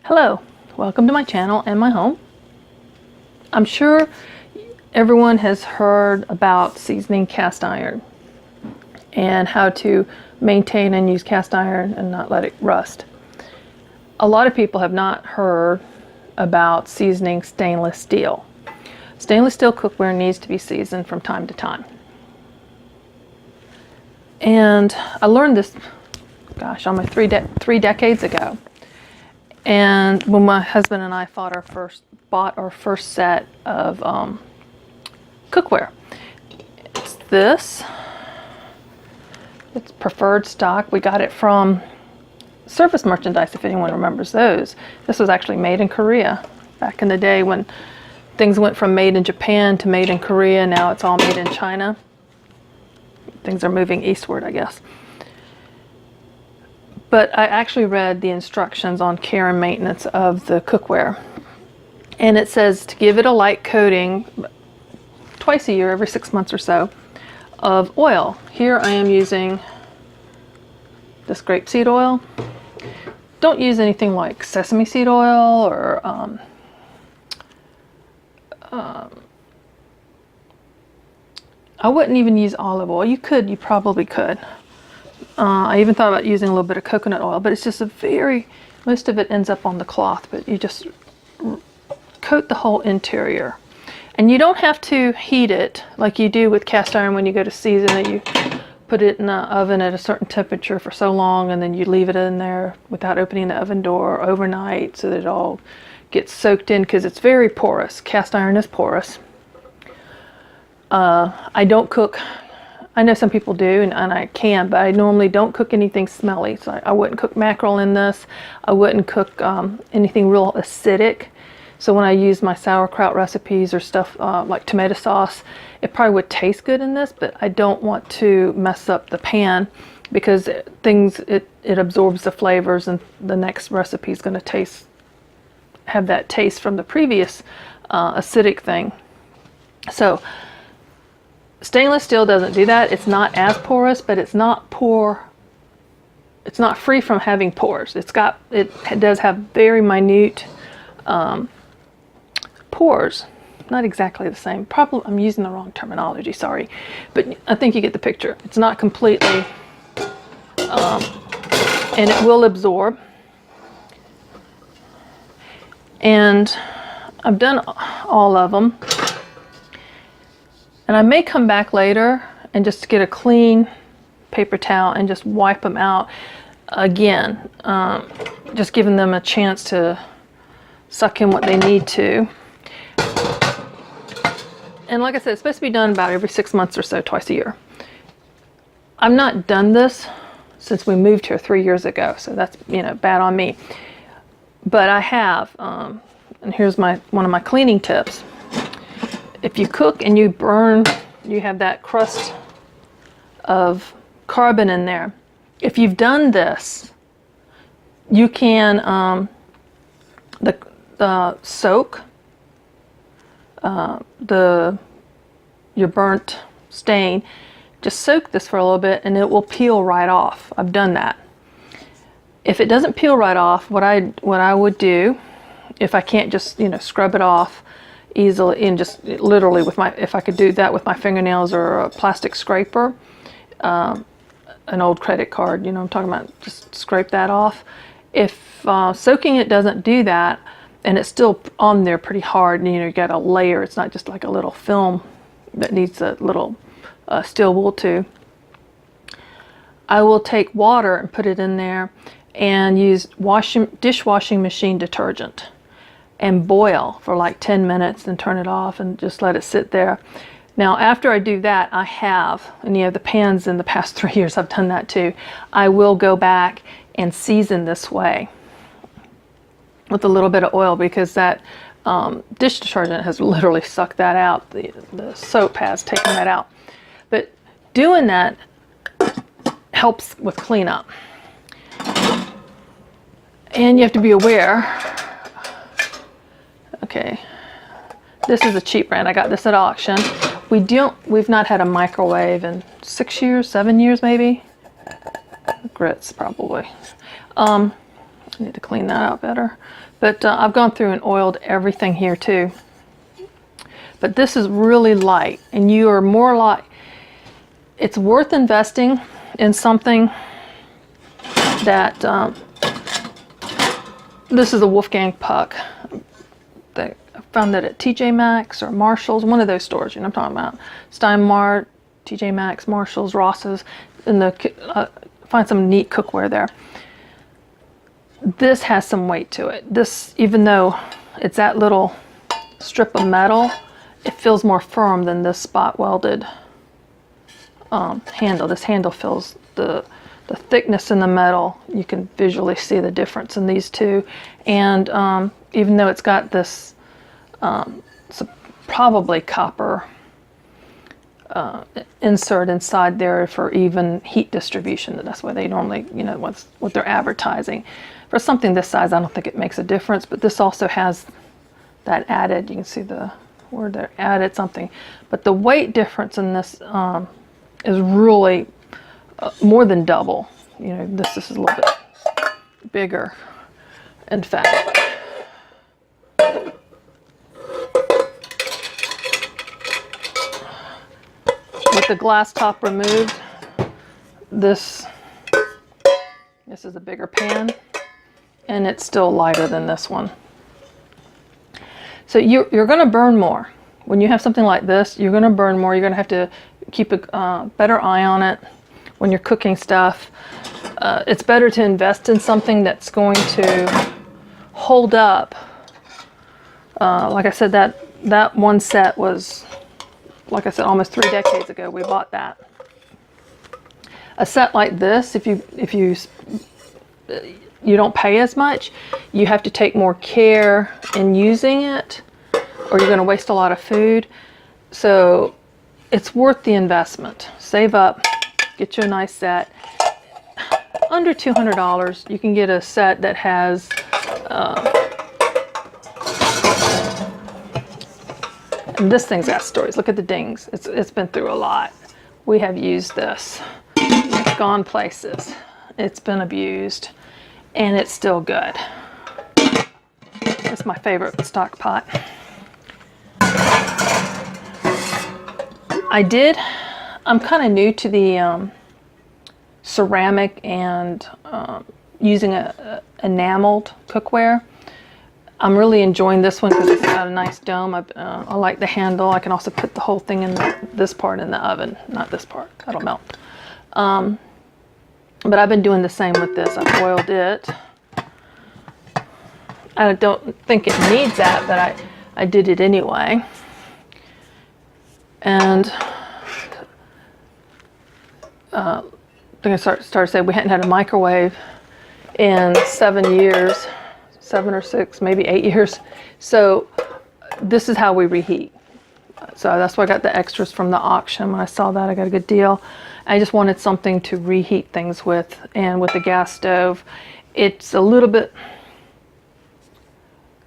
Hello, welcome to my channel and my home. I'm sure everyone has heard about seasoning cast iron and how to maintain and use cast iron and not let it rust. A lot of people have not heard about seasoning stainless steel. Stainless steel cookware needs to be seasoned from time to time. And I learned this, gosh, almost three decades ago. And when my husband and I bought our first set of cookware. It's this. It's preferred stock. We got it from Surface Merchandise, if anyone remembers those. This was actually made in Korea back in the day when things went from made in Japan to made in Korea. Now it's all made in China. Things are moving eastward, I guess. But I actually read the instructions on care and maintenance of the cookware. And it says to give it a light coating twice a year, every 6 months or so, of oil. Here I am using this grapeseed oil. Don't use anything like sesame seed oil or I wouldn't even use olive oil. You probably could. I even thought about using a little bit of coconut oil, but it's just most of it ends up on the cloth, but you just coat the whole interior. And you don't have to heat it like you do with cast iron when you go to season it. You put it in the oven at a certain temperature for so long, and then you leave it in there without opening the oven door overnight so that it all gets soaked in, because it's very porous. Cast iron is porous. I don't cook. I know some people do, and I can, but I normally don't cook anything smelly. So I wouldn't cook mackerel in this. I wouldn't cook anything real acidic. So when I use my sauerkraut recipes or stuff like tomato sauce, it probably would taste good in this, but I don't want to mess up the pan because it absorbs the flavors, and the next recipe is going to have that taste from the previous acidic thing. So stainless steel doesn't do that. It's not as porous, but it's not it's not free from having pores. It does have very minute pores. Not exactly the same. Probably I'm using the wrong terminology, sorry. But I think you get the picture. It's not completely, and it will absorb. And I've done all of them. And I may come back later and just get a clean paper towel and just wipe them out again. Just giving them a chance to suck in what they need to. And like I said, it's supposed to be done about every 6 months or so, twice a year. I've not done this since we moved here 3 years ago, so that's bad on me. But I have, and here's one of my cleaning tips. If you cook and you burn, you have that crust of carbon in there. If you've done this, you can soak your burnt stain. Just soak this for a little bit and it will peel right off. I've done that. If it doesn't peel right off, what I would do, if I can't just scrub it off easily, and just literally if I could do that with my fingernails or a plastic scraper, an old credit card, I'm talking about, just scrape that off. If soaking it doesn't do that, and it's still on there pretty hard, and you got a layer, it's not just like a little film that needs a little steel wool too, I will take water and put it in there and use dishwashing machine detergent and boil for like 10 minutes and turn it off and just let it sit there. Now after I do that, I have, and the pans in the past 3 years I've done that too, I will go back and season this way with a little bit of oil, because that dish detergent has literally sucked that out. The soap has taken that out. But doing that helps with cleanup. And you have to be aware. Okay, this is a cheap brand. I got this at auction. We've not had a microwave in 6 years, 7 years maybe. Grits probably. I need to clean that out better. But I've gone through and oiled everything here too. But this is really light, and you are more like, it's worth investing in something that, this is a Wolfgang puck. I found that at TJ Maxx or Marshall's, one of those stores, you know what I'm talking about. Stein Mart, TJ Maxx, Marshall's, Ross's, and find some neat cookware there. This has some weight to it. This, even though it's that little strip of metal, it feels more firm than this spot welded handle. This handle feels, the thickness in the metal, you can visually see the difference in these two. And even though it's got this probably copper insert inside there for even heat distribution, that's why they normally, you know, what they're advertising. For something this size, I don't think it makes a difference, but this also has that added, you can see the where they added something. But the weight difference in this is really more than double. You know, this is a little bit bigger, in fact. With the glass top removed, this is a bigger pan, and it's still lighter than this one. So you're going to burn more. When you have something like this, you're going to burn more. You're going to have to keep a better eye on it when you're cooking stuff. It's better to invest in something that's going to hold up. Like I said, that one set was, like I said, almost 3 decades ago we bought that. A set like this, if you don't pay as much, you have to take more care in using it, or you're going to waste a lot of food. So it's worth the investment. Save up, get you a nice set. Under $200, you can get a set that has and this thing's got stories. Look at the dings. It's been through a lot. We have used this. It's gone places. It's been abused, and it's still good. It's my favorite stock pot. I'm kind of new to the ceramic and using a enameled cookware. I'm really enjoying this one because it's got a nice dome. I like the handle. I can also put the whole thing in this part in the oven, not this part. That'll melt. But I've been doing the same with this. I've oiled it. I don't think it needs that, but I did it anyway. And I think I started to say we hadn't had a microwave in 7 years, 7 or 6, maybe 8 years. So this is how we reheat. So that's why I got the extras from the auction. When I saw that, I got a good deal. I just wanted something to reheat things with, and with the gas stove, it's a little bit,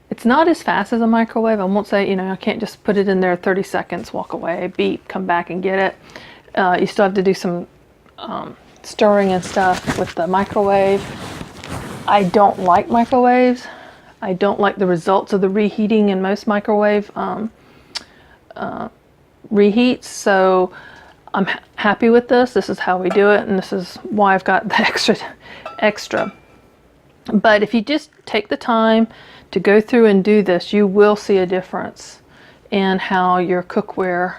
it's not as fast as a microwave. I won't say, you know, I can't just put it in there 30 seconds, walk away, beep, come back and get it. You still have to do some stirring and stuff with the microwave. I don't like microwaves. I don't like the results of the reheating in most microwave reheats, so I'm happy with this. This is how we do it, and this is why I've got the extra. But if you just take the time to go through and do this, you will see a difference in how your cookware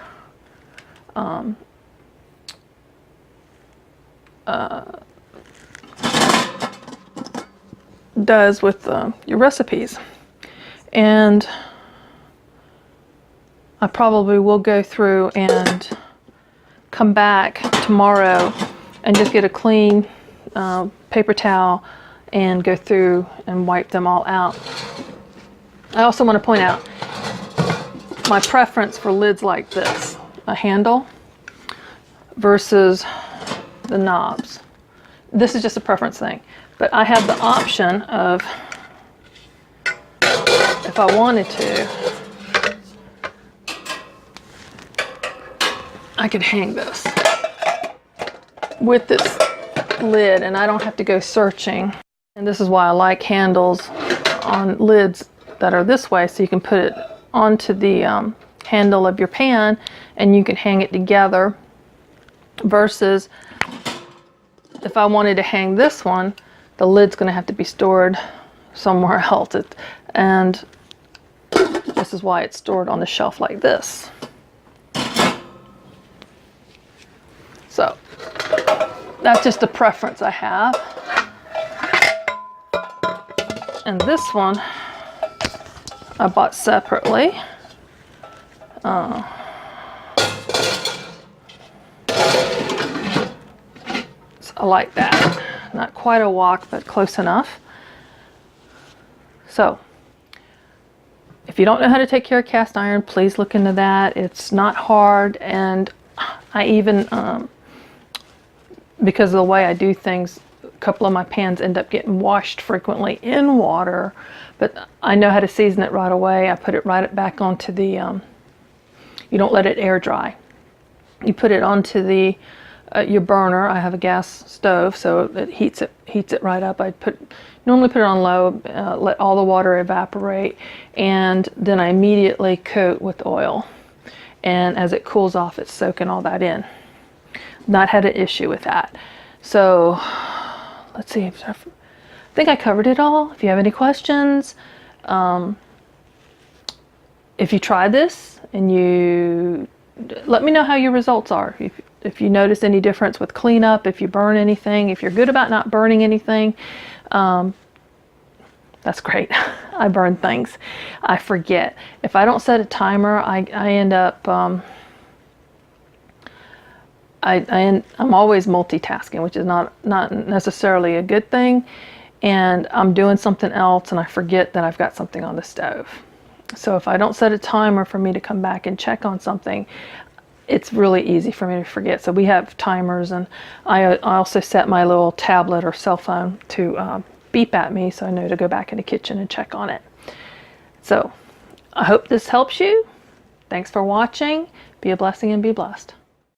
does with your recipes. And I probably will go through and come back tomorrow and just get a clean paper towel and go through and wipe them all out. I also want to point out my preference for lids like this, a handle versus the knobs. This is just a preference thing, but I have the option of, if I wanted to, I could hang this with this lid, and I don't have to go searching And this is why I like handles on lids that are this way, so you can put it onto the handle of your pan and you can hang it together, versus if I wanted to hang this one, the lid's going to have to be stored somewhere else. And this is why it's stored on the shelf like this. So that's just a preference I have. And this one I bought separately. I like that. Not quite a wok, but close enough. So, if you don't know how to take care of cast iron, please look into that. It's not hard, and I even, because of the way I do things, a couple of my pans end up getting washed frequently in water, but I know how to season it right away. I put it right back onto the, you don't let it air dry. You put it onto the your burner. I have a gas stove, so it heats it right up. I normally put it on low, let all the water evaporate, and then I immediately coat with oil. And as it cools off, it's soaking all that in. Not had an issue with that. So let's see. I think I covered it all. If you have any questions, if you try this and you let me know how your results are. If you notice any difference with cleanup, if you burn anything, if you're good about not burning anything, that's great. I burn things. I forget. If I don't set a timer, I end up, I'm always multitasking, which is not necessarily a good thing. And I'm doing something else and I forget that I've got something on the stove. So if I don't set a timer for me to come back and check on something, it's really easy for me to forget. So we have timers, and I also set my little tablet or cell phone to beep at me so I know to go back in the kitchen and check on it. So I hope this helps you. Thanks for watching. Be a blessing and be blessed.